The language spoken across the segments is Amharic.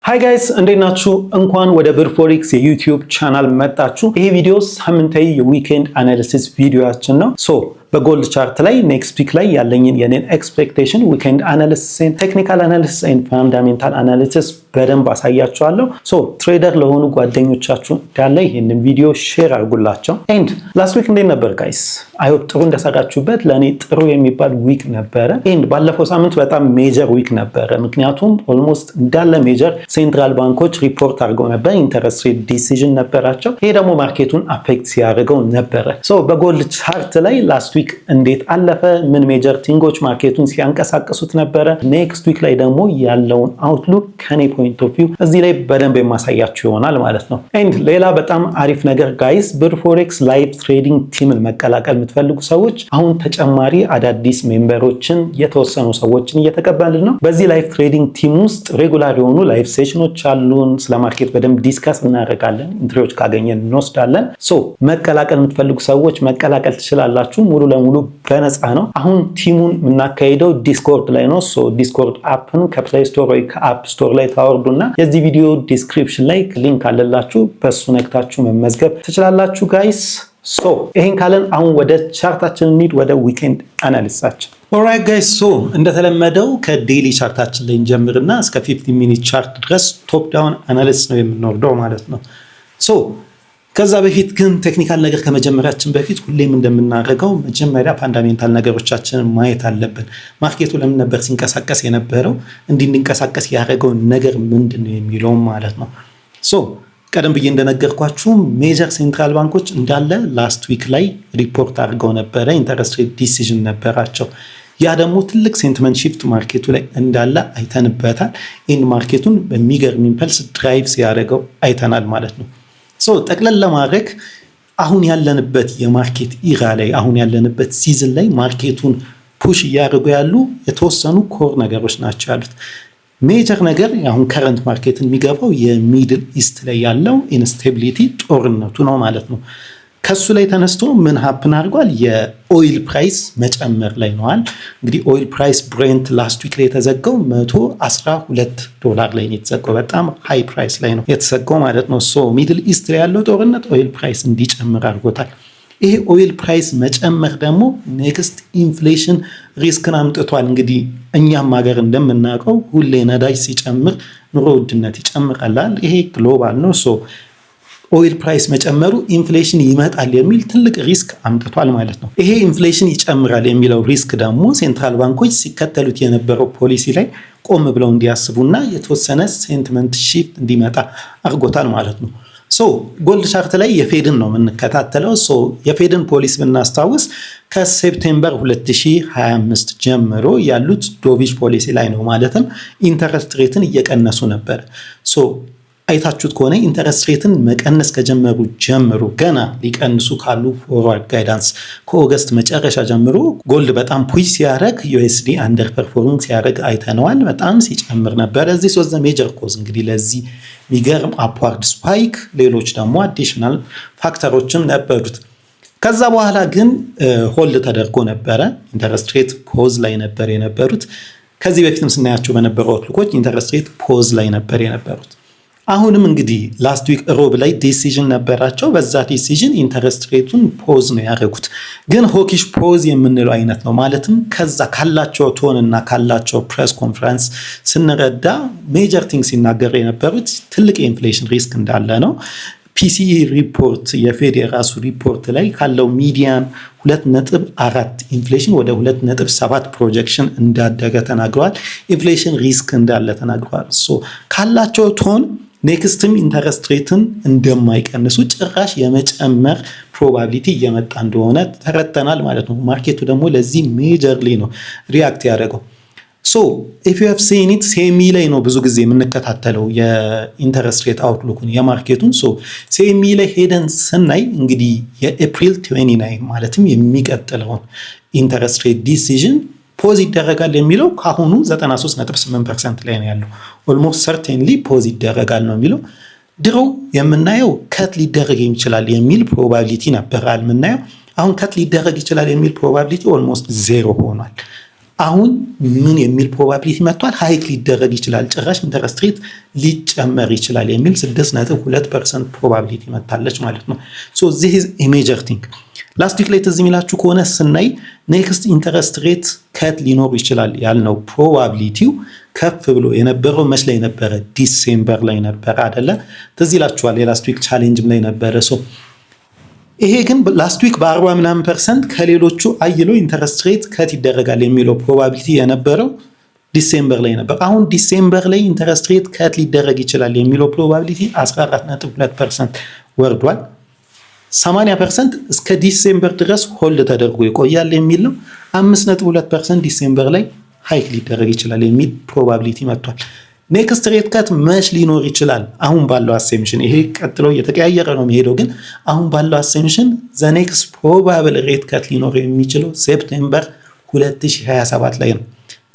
ሃይ ጋይስ እንዴት ናችሁ? እንኳን ወደ ብር ፎሬክስ የዩቲዩብ ቻናል መጣችሁ። ይሄ ቪዲዮ ሳምንታዊ የዊኬንድ አናሊሲስ ቪዲዮአችን ነው። በጎልድ ቻርት ላይ ኔክስት ዊክ ላይ ያለኝን የኔን ኤክስፔክቴሽን ዊኬንድ አናሊሲስ፣ ቴክኒካል አናሊሲስ ኤንድ ፋንዳሜንታል አናሊሲስ በደንብ አሳያችኋለሁ። ትሬደር ለሆኑ ጓደኞቻችሁ እንዳለ ይሄንን ቪዲዮ ሼር አድርጉላቸው። ኤንድ ላስት ዊክ እንዴት ነበር ጋይስ? አይ ሆፕ ጥሩ እንደሰራችሁበት። ለኔ ጥሩ የሚባል ዊክ ነበረ። ኤንድ ባለፈው ሳምንት በጣም ሜጀር ዊክ ነበረ። ምክንያቱም ኦልሞስት እንዳለ ሜጀር ሴንትራል ባንኮች ሪፖርት አድርገው ነበር። ኢንተረስት ሬት ዲሲዥን ነበራቸው። ይሄ ደግሞ ማርኬቱን አፌክት ሲያደርገው ነበረ። በጎልድ ቻርት ላይ ላስት ዊክ እንዴት አለፈ? ምን ሜጀር ቲንጎች ማርኬቱን ሲያንቀሳቀሱት ነበረ? ኔክስት ዊክ ላይ ደግሞ ያለውን አውትሉክ ከኔ ፖይንት ኦፍ ቪው እዚህ ላይ በደንብ የማሳያችሁ ይሆናል ማለት ነው። ኤንድ ሌላ በጣም አሪፍ ነገር ጋይስ፣ ብር ፎሬክስ ላይቭ ትሬዲንግ ቲምን መቀላቀል የምትፈልጉ ሰዎች አሁን ተጨማሪ አዳዲስ ሜምበሮችን የተወሰኑ ሰዎችን እየተቀበልን ነው። በዚህ ላይቭ ትሬዲንግ ቲም ውስጥ ሬጉላር የሆኑ ላይቭ ሴሽኖች አሉን። ስለ ማርኬት በደንብ ዲስከስ እናደርጋለን። ኢንትሪዎች ካገኘን እንወስዳለን። መቀላቀል የምትፈልጉ ሰዎች መቀላቀል ትችላላችሁ። ሙሉ ለሙሉ በነፃ ነው። አሁን ቲሙን የምናካሄደው ዲስኮርድ ላይ ነው። ዲስኮርድ አፕን ከፕሌይ ስቶር ወይ ከአፕ ስቶር ላይ ታወርዱና የዚህ ቪዲዮ ዲስክሪፕሽን ላይ ሊንክ አለላችሁ። በሱ ነክታችሁ መመዝገብ ትችላላችሁ ጋይስ። ይሄን ካለን አሁን ወደ ቻርታችን እንሂድ፣ ወደ ዊኬንድ አናሊሲሳችን። ኦልራይት ጋይስ፣ እንደተለመደው ከዴይሊ ቻርታችን ላይ እንጀምርና እስከ 15 ሚኒት ቻርት ድረስ ቶፕ ዳውን አናሊሲስ ነው የምንወርደው ማለት ነው። ከዛ በፊት ግን ቴክኒካል ነገር ከመጀመሪያችን በፊት ሁሌም እንደምናደርገው መጀመሪያ ፋንዳሜንታል ነገሮቻችንን ማየት አለብን። ማርኬቱ ለምን ነበር ሲንቀሳቀስ የነበረው? እንዲንቀሳቀስ ያደረገው ነገር ምንድን ነው የሚለውም ማለት ነው። ቀደም ብዬ እንደነገርኳችሁ ሜጀር ሴንትራል ባንኮች እንዳለ ላስት ዊክ ላይ ሪፖርት አድርገው ነበረ። ኢንተረስት ሬት ዲሲዥን ነበራቸው። ያ ደግሞ ትልቅ ሴንቲመንት ሺፍት ማርኬቱ ላይ እንዳለ አይተንበታል። ኢን ማርኬቱን በሚገርም ኢምፐልስ ድራይቭ ሲያደርገው አይተናል ማለት ነው። ጠቅለል ለማድረግ አሁን ያለንበት የማርኬት ኢራ ላይ አሁን ያለንበት ሲዝን ላይ ማርኬቱን ፑሽ እያደረጉ ያሉ የተወሰኑ ኮር ነገሮች ናቸው ያሉት። ሜጀር ነገር አሁን ከረንት ማርኬትን የሚገባው የሚድል ኢስት ላይ ያለው ኢንስቴቢሊቲ ጦርነቱ ነው ማለት ነው። ከሱ ላይ ተነስቶ ምን ሀፕን አድርጓል? የኦይል ፕራይስ መጨመር ላይ ነዋል። እንግዲህ ኦይል ፕራይስ ብሬንት ላስት ዊክ ላይ የተዘጋው $112 ላይ ነው የተዘጋው። በጣም ሃይ ፕራይስ ላይ ነው የተዘጋው ማለት ነው። ሚድል ኢስት ላይ ያለው ጦርነት ኦይል ፕራይስ እንዲጨምር አድርጎታል። ይሄ ኦይል ፕራይስ መጨመር ደግሞ ኔክስት ኢንፍሌሽን ሪስክን አምጥቷል። እንግዲህ እኛም ሀገር እንደምናውቀው ሁሌ ነዳጅ ሲጨምር ኑሮ ውድነት ይጨምራል። ይሄ ግሎባል ነው። ኦይል ፕራይስ መጨመሩ ኢንፍሌሽን ይመጣል የሚል ትልቅ ሪስክ አምጥቷል ማለት ነው። ይሄ ኢንፍሌሽን ይጨምራል የሚለው ሪስክ ደግሞ ሴንትራል ባንኮች ሲከተሉት የነበረው ፖሊሲ ላይ ቆም ብለው እንዲያስቡና የተወሰነ ሴንቲመንት ሺፍት እንዲመጣ አድርጎታል ማለት ነው። ጎልድ ቻርት ላይ የፌድን ነው የምንከታተለው። የፌድን ፖሊሲ ብናስታውስ ከሴፕቴምበር 2025 ጀምሮ ያሉት ዶቪሽ ፖሊሲ ላይ ነው። ማለትም ኢንተረስት ሬትን እየቀነሱ ነበር። አይታችሁት ከሆነ ኢንተረስት ሬትን መቀነስ ከጀመሩ ጀምሮ ገና ሊቀንሱ ካሉ ፎርዋርድ ጋይዳንስ ከኦገስት መጨረሻ ጀምሮ ጎልድ በጣም ፑሽ ሲያደርግ ዩኤስዲ አንደር ፐርፎርሚንግ ሲያደርግ አይተነዋል። በጣም ሲጨምር ነበር። እዚህ ሶስት ሜጀር ኮዝ እንግዲህ ለዚህ የሚገርም አፕዋርድ ስፓይክ፣ ሌሎች ደግሞ አዲሽናል ፋክተሮችም ነበሩት። ከዛ በኋላ ግን ሆልድ ተደርጎ ነበረ። ኢንተረስት ሬት ፖዝ ላይ ነበር የነበሩት። ከዚህ በፊትም ስናያቸው በነበረው አውትሉኮች ኢንተረስት ሬት ፖዝ ላይ ነበር የነበሩት። አሁንም እንግዲህ ላስት ዊክ ሮብ ላይ ዲሲዥን ነበራቸው። በዛ ዲሲዥን ኢንተረስት ሬቱን ፖዝ ነው ያደረጉት። ግን ሆኪሽ ፖዝ የምንለው አይነት ነው። ማለትም ከዛ ካላቸው ቶን እና ካላቸው ፕሬስ ኮንፈረንስ ስንረዳ ሜጀር ቲንግ ሲናገር የነበሩት ትልቅ የኢንፍሌሽን ሪስክ እንዳለ ነው። ፒሲኢ ሪፖርት የፌድ የራሱ ሪፖርት ላይ ካለው ሚዲያን 2.4 ኢንፍሌሽን ወደ 2.7 ፕሮጀክሽን እንዳደገ ተናግረዋል። ኢንፍሌሽን ሪስክ እንዳለ ተናግረዋል። ካላቸው ቶን ኔክስትም ኢንተረስት ሬትን እንደማይቀንሱ ጭራሽ የመጨመር ፕሮባቢሊቲ እየመጣ እንደሆነ ተረድተናል ማለት ነው። ማርኬቱ ደግሞ ለዚህ ሜጀርሊ ነው ሪያክት ያደረገው። ኢፍ ዩ ሃቭ ሲን ኢት ሴሚ ላይ ነው ብዙ ጊዜ የምንከታተለው የኢንተረስት ሬት አውትሉኩን የማርኬቱን። ሴሚ ላይ ሄደን ስናይ እንግዲህ የኤፕሪል 29 ማለትም የሚቀጥለውን ኢንተረስት ሬት ዲሲዥን ፖዝ ይደረጋል የሚለው ካሁኑ 93.8% ላይ ነው ያለው። ኦልሞስት ሰርቴንሊ ፖዝ ይደረጋል ነው የሚለው። ድሮ የምናየው ከት ሊደረግ ይችላል የሚል ፕሮባቢሊቲ ነበር የምናየው። አሁን ከት ሊደረግ ይችላል የሚል ፕሮባቢሊቲ ኦልሞስት ዜሮ ሆኗል። አሁን ምን የሚል ፕሮባቢሊቲ መጥቷል? ሃይክ ሊደረግ ይችላል፣ ጭራሽ ኢንተረስት ሬት ሊጨመር ይችላል የሚል 6.2% ፕሮባቢሊቲ መጣለች ማለት ነው። ሶ this is a major thing። ላስት ዊክ ላይ ትዝ የሚላችሁ ከሆነ ስናይ ኔክስት ኢንተረስት ሬት ከት ሊኖር ይችላል ያልነው ፕሮባቢሊቲው ከፍ ብሎ የነበረው መች ላይ ነበረ? ዲሴምበር ላይ ነበረ አይደለ? ትዝ ይላችኋል። የላስት ዊክ ቻሌንጅም ላይ ነበረ። ሶ ይሄ ግን ላስት ዊክ በ40% ከሌሎቹ አይሎ ኢንተረስት ሬት ከት ይደረጋል የሚለው ፕሮባቢሊቲ የነበረው ዲሴምበር ላይ ነበር። አሁን ዲሴምበር ላይ ኢንተረስት ሬት ከት ሊደረግ ይችላል የሚለው ፕሮባቢሊቲ 14.2% ወርዷል። 80% እስከ ዲሴምበር ድረስ ሆልድ ተደርጎ ይቆያል የሚል ነው። 5.2% ዲሴምበር ላይ ሃይክ ሊደረግ ይችላል የሚል ፕሮባቢሊቲ መጥቷል። ኔክስት ሬት ከት መች ሊኖር ይችላል? አሁን ባለው አሴምሽን ይሄ ቀጥሎ እየተቀያየረ ነው የሚሄደው፣ ግን አሁን ባለው አሴምሽን ዘ ኔክስት ፕሮባብል ሬት ከት ሊኖር የሚችለው ሴፕቴምበር 2027 ላይ ነው።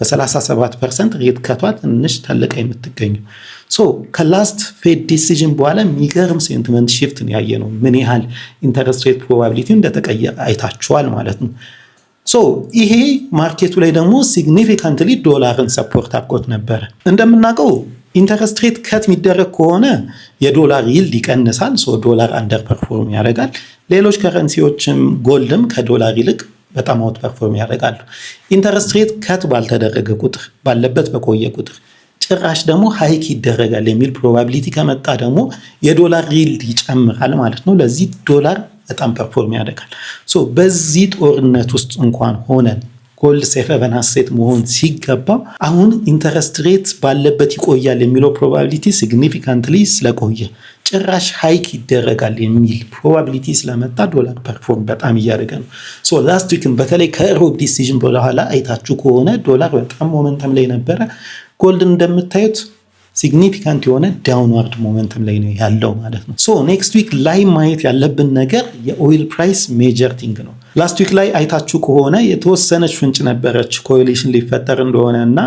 በ37% ሬት ከቷ ትንሽ ተልቃ የምትገኘው። ሶ ከላስት ፌድ ዲሲዥን በኋላ የሚገርም ሴንቲመንት ሽፍትን ያየ ነው። ምን ያህል ኢንተረስት ሬት ፕሮባቢሊቲ እንደተቀየረ አይታችኋል ማለት ነው። ሶ ይሄ ማርኬቱ ላይ ደግሞ ሲግኒፊካንትሊ ዶላርን ሰፖርት አድርጎት ነበረ። እንደምናውቀው ኢንተረስት ሬት ከት የሚደረግ ከሆነ የዶላር ይልድ ይቀንሳል። ሶ ዶላር አንደር ፐርፎርም ያደርጋል። ሌሎች ከረንሲዎችም ጎልድም ከዶላር ይልቅ በጣም አውት ፐርፎርም ያደርጋሉ። ኢንተረስት ሬት ከት ባልተደረገ ቁጥር ባለበት በቆየ ቁጥር ጭራሽ ደግሞ ሃይክ ይደረጋል የሚል ፕሮባቢሊቲ ከመጣ ደግሞ የዶላር ይልድ ይጨምራል ማለት ነው። ለዚህ ዶላር በጣም ፐርፎርም ያደርጋል። ሶ በዚህ ጦርነት ውስጥ እንኳን ሆነን ጎልድ ሴፍ ሄቨን አሴት መሆን ሲገባው አሁን ኢንተረስት ሬት ባለበት ይቆያል የሚለው ፕሮባቢሊቲ ሲግኒፊካንትሊ ስለቆየ ጭራሽ ሃይክ ይደረጋል የሚል ፕሮባቢሊቲ ስለመጣ ዶላር ፐርፎርም በጣም እያደረገ ነው። ሶ ላስት ዊክም በተለይ ከሮብ ዲሲዥን በኋላ አይታችሁ ከሆነ ዶላር በጣም ሞመንተም ላይ ነበረ። ጎልድ እንደምታዩት ሲግኒፊካንት የሆነ ዳውንዋርድ ሞመንተም ላይ ነው ያለው ማለት ነው። ሶ ኔክስት ዊክ ላይ ማየት ያለብን ነገር የኦይል ፕራይስ ሜጀር ቲንግ ነው። ላስት ዊክ ላይ አይታችሁ ከሆነ የተወሰነች ፍንጭ ነበረች ኮሪሌሽን ሊፈጠር እንደሆነ እና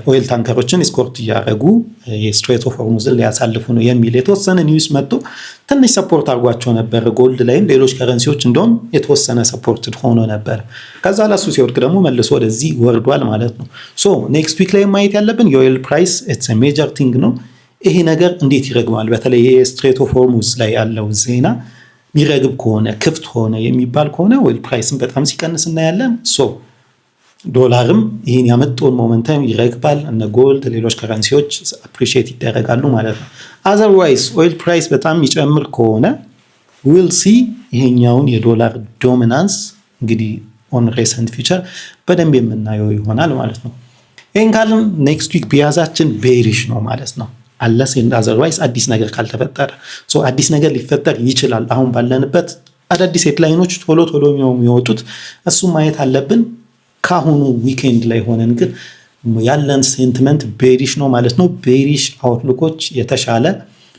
ኦይል ታንከሮችን ስኮርት እያደረጉ የስትሬት ኦፍ ሆርሙዝን ሊያሳልፉ ነው የሚል የተወሰነ ኒውስ መጥቶ ትንሽ ሰፖርት አድርጓቸው ነበር። ጎልድ ላይም ሌሎች ከረንሲዎች እንደውም የተወሰነ ሰፖርት ሆኖ ነበር። ከዛ ላሱ ሲወርቅ ደግሞ መልሶ ወደዚህ ወርዷል ማለት ነው። ሶ ኔክስት ዊክ ላይ ማየት ያለብን የኦይል ፕራይስ ኢትስ ሜጀር ቲንግ ነው። ይሄ ነገር እንዴት ይረግማል? በተለይ የስትሬት ኦፍ ሆርሙዝ ላይ ያለው ዜና ሚረግብ ከሆነ ክፍት ሆነ የሚባል ከሆነ ኦይል ፕራይስን በጣም ሲቀንስ እናያለን። ሶ ዶላርም ይህን ያመጣውን ሞመንተም ይረግባል። እነ ጎልድ ሌሎች ከረንሲዎች አፕሪሺየት ይደረጋሉ ማለት ነው። አዘርዋይዝ ኦይል ፕራይስ በጣም የሚጨምር ከሆነ ዊል ሲ ይሄኛውን የዶላር ዶሚናንስ እንግዲህ ኦን ሬሰንት ፊቸር በደንብ የምናየው ይሆናል ማለት ነው። ይህን ካልን ኔክስት ዊክ ቢያዛችን ቤሪሽ ነው ማለት ነው። አለስ ኤንድ አዘርዋይዝ አዲስ ነገር ካልተፈጠረ። ሶ አዲስ ነገር ሊፈጠር ይችላል። አሁን ባለንበት አዳዲስ ሄድላይኖች ቶሎ ቶሎ የሚወጡት እሱም ማየት አለብን። ካሁኑ ዊኬንድ ላይ ሆነን ግን ያለን ሴንቲመንት ቤሪሽ ነው ማለት ነው። ቤሪሽ አውትሉኮች የተሻለ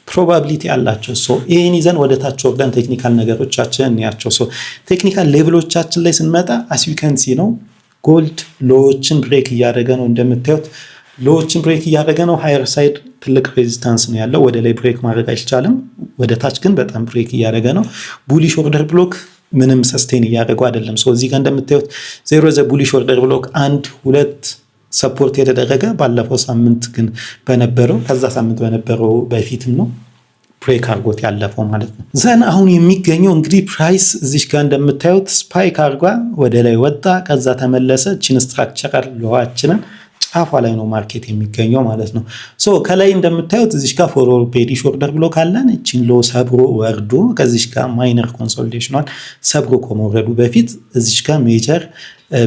ፕሮባቢሊቲ አላቸው። ሶ ይህን ይዘን ወደ ታች ወርደን ቴክኒካል ነገሮቻችን እንያቸው። ሶ ቴክኒካል ሌቭሎቻችን ላይ ስንመጣ አስ ዩ ካን ሲ ነው ጎልድ ሎዎችን ብሬክ እያደረገ ነው። እንደምታዩት ሎዎችን ብሬክ እያደረገ ነው። ሃየር ሳይድ ትልቅ ሬዚስታንስ ነው ያለው። ወደ ላይ ብሬክ ማድረግ አይቻልም። ወደ ታች ግን በጣም ብሬክ እያደረገ ነው። ቡሊሽ ኦርደር ብሎክ ምንም ሰስቴን እያደረገው አይደለም። ሶ እዚህ ጋር እንደምታዩት ዜሮ ዘ ቡሊሽ ኦርደር ብሎክ 1-2 ሰፖርት የተደረገ ባለፈው ሳምንት ግን በነበረው ከዛ ሳምንት በነበረው በፊትም ነው ብሬክ አድርጎት ያለፈው ማለት ነው። ዘን አሁን የሚገኘው እንግዲህ ፕራይስ እዚህ ጋር እንደምታዩት ስፓይክ አድርጓ ወደ ላይ ወጣ፣ ከዛ ተመለሰ። ቺን ስትራክቸራል ሎዋችንን ጫፏ ላይ ነው ማርኬት የሚገኘው ማለት ነው። ሶ ከላይ እንደምታዩት እዚህ ጋር ፎርወርድ ቤሪሽ ኦርደር ብሎክ አለን። እቺን ሎ ሰብሮ ወርዶ ከዚህ ጋር ማይነር ኮንሶሊዴሽኗን ሰብሮ ከመውረዱ በፊት እዚህ ጋር ሜጀር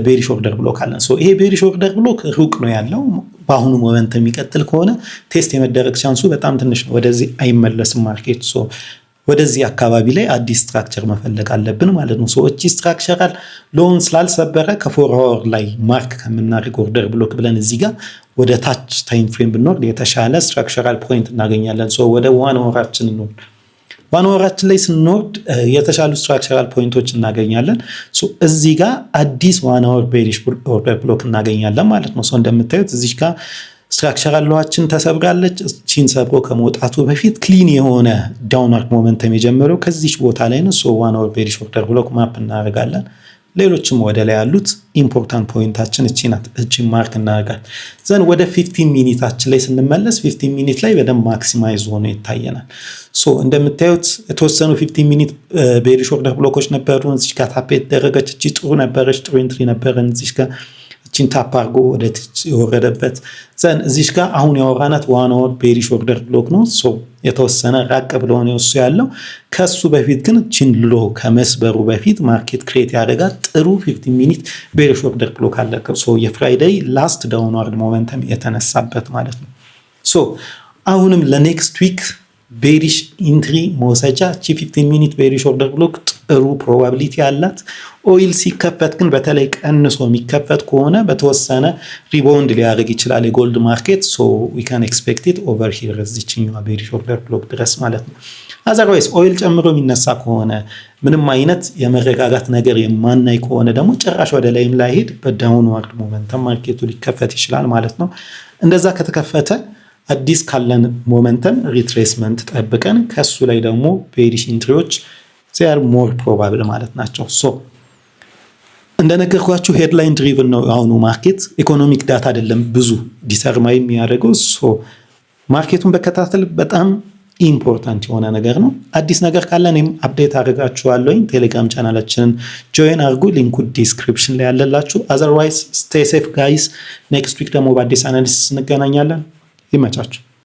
ቤሪሽ ኦርደር ብሎክ አለን። ሶ ይሄ ቤሪሽ ኦርደር ብሎክ ሩቅ ነው ያለው። በአሁኑ ሞመንት የሚቀጥል ከሆነ ቴስት የመደረግ ቻንሱ በጣም ትንሽ ነው። ወደዚህ አይመለስም ማርኬት። ሶ ወደዚህ አካባቢ ላይ አዲስ ስትራክቸር መፈለግ አለብን ማለት ነው። ሶ እቺ ስትራክቸራል ሎን ስላልሰበረ ከፎር አወር ላይ ማርክ ከምናደርግ ኦርደር ብሎክ ብለን እዚህ ጋር ወደ ታች ታይም ፍሬም ብንወርድ የተሻለ ስትራክቸራል ፖይንት እናገኛለን። ሶ ወደ ዋን አወራችን እንወርድ። ዋን አወራችን ላይ ስንወርድ የተሻሉ ስትራክቸራል ፖይንቶች እናገኛለን። ሶ እዚህ ጋር አዲስ ዋን አወር ቤሪሽ ኦርደር ብሎክ እናገኛለን ማለት ነው። ሶ እንደምታዩት እዚህ ጋር ስትራክቸራል ሎዋችን ተሰብራለች። እቺን ሰብሮ ከመውጣቱ በፊት ክሊን የሆነ ዳውንዋርድ ሞመንተም የጀመረው ከዚህ ቦታ ላይ ነው። ሶ ዋን አወር ቤሪሽ ኦርደር ብሎክ ማፕ እናደርጋለን። ሌሎችም ወደ ላይ ያሉት ኢምፖርታንት ፖይንታችን እቺ ናት። እቺ ማርክ እናደርጋለን። ዘን ወደ 15 ሚኒታችን ላይ ስንመለስ 15 ሚኒት ላይ በደንብ ማክሲማይዝ ሆኖ ይታየናል። ሶ እንደምታዩት የተወሰኑ 15 ሚኒት ቤሪሽ ኦርደር ብሎኮች ነበሩ። እዚህ ጋር ታፕ የተደረገች እቺ ጥሩ ነበረች፣ ጥሩ ኢንትሪ ነበረን። እዚህ ጋር እቺን ታፕ አድርጎ ወደ ታች የወረደበት ዘን እዚህ ጋር አሁን ያወራናት ዋን አወር ቤሪሽ ኦርደር ብሎክ ነው። ሶ የተወሰነ ራቅ ብሎ ነው እሱ ያለው። ከሱ በፊት ግን እቺን ሎ ከመስበሩ በፊት ማርኬት ክሬት ያደረጋት ጥሩ 15 ሚኒት ቤሪሽ ኦርደር ብሎክ አለ። ሶ የፍራይዴይ ላስት ዳውንዋርድ ሞመንተም የተነሳበት ማለት ነው። ሶ አሁንም ለኔክስት ዊክ ቤሪሽ ኢንትሪ መውሰጃ እቺ 15 ሚኒት ቤሪሽ ኦርደር ብሎክ ጥሩ ፕሮባቢሊቲ አላት። ኦይል ሲከፈት ግን በተለይ ቀንሶ የሚከፈት ከሆነ በተወሰነ ሪባውንድ ሊያደርግ ይችላል የጎልድ ማርኬት። ሶ ዊ ካን ኤክስፔክት ኢት ኦቨር ሂር እዚችኛዋ ቤሪሽ ኦርደር ብሎክ ድረስ ማለት ነው። አዘርዋይስ ኦይል ጨምሮ የሚነሳ ከሆነ ምንም አይነት የመረጋጋት ነገር የማናይ ከሆነ ደግሞ ጭራሽ ወደ ላይም ላይሄድ በዳውንዋርድ ሞመንተም ማርኬቱ ሊከፈት ይችላል ማለት ነው። እንደዛ ከተከፈተ አዲስ ካለን ሞመንተም ሪትሬስመንት ጠብቀን ከሱ ላይ ደግሞ ቤሪሽ ኢንትሪዎች ዚያር ሞር ፕሮባብል ማለት ናቸው። ሶ እንደነገርኳችሁ ሄድላይን ድሪቭን ነው አሁኑ ማርኬት፣ ኢኮኖሚክ ዳታ አይደለም ብዙ ዲተርማይን የሚያደርገው። ሶ ማርኬቱን በከታተል በጣም ኢምፖርታንት የሆነ ነገር ነው። አዲስ ነገር ካለ እኔም አፕዴት አድርጋችኋለሁ። ቴሌግራም ቻናላችንን ጆይን አድርጉ፣ ሊንኩ ዲስክሪፕሽን ላይ ያለላችሁ። አዘርዋይስ ስቴይ ሴፍ ጋይስ። ኔክስት ዊክ ደግሞ በአዲስ አናሊሲስ እንገናኛለን። ይመቻችሁ።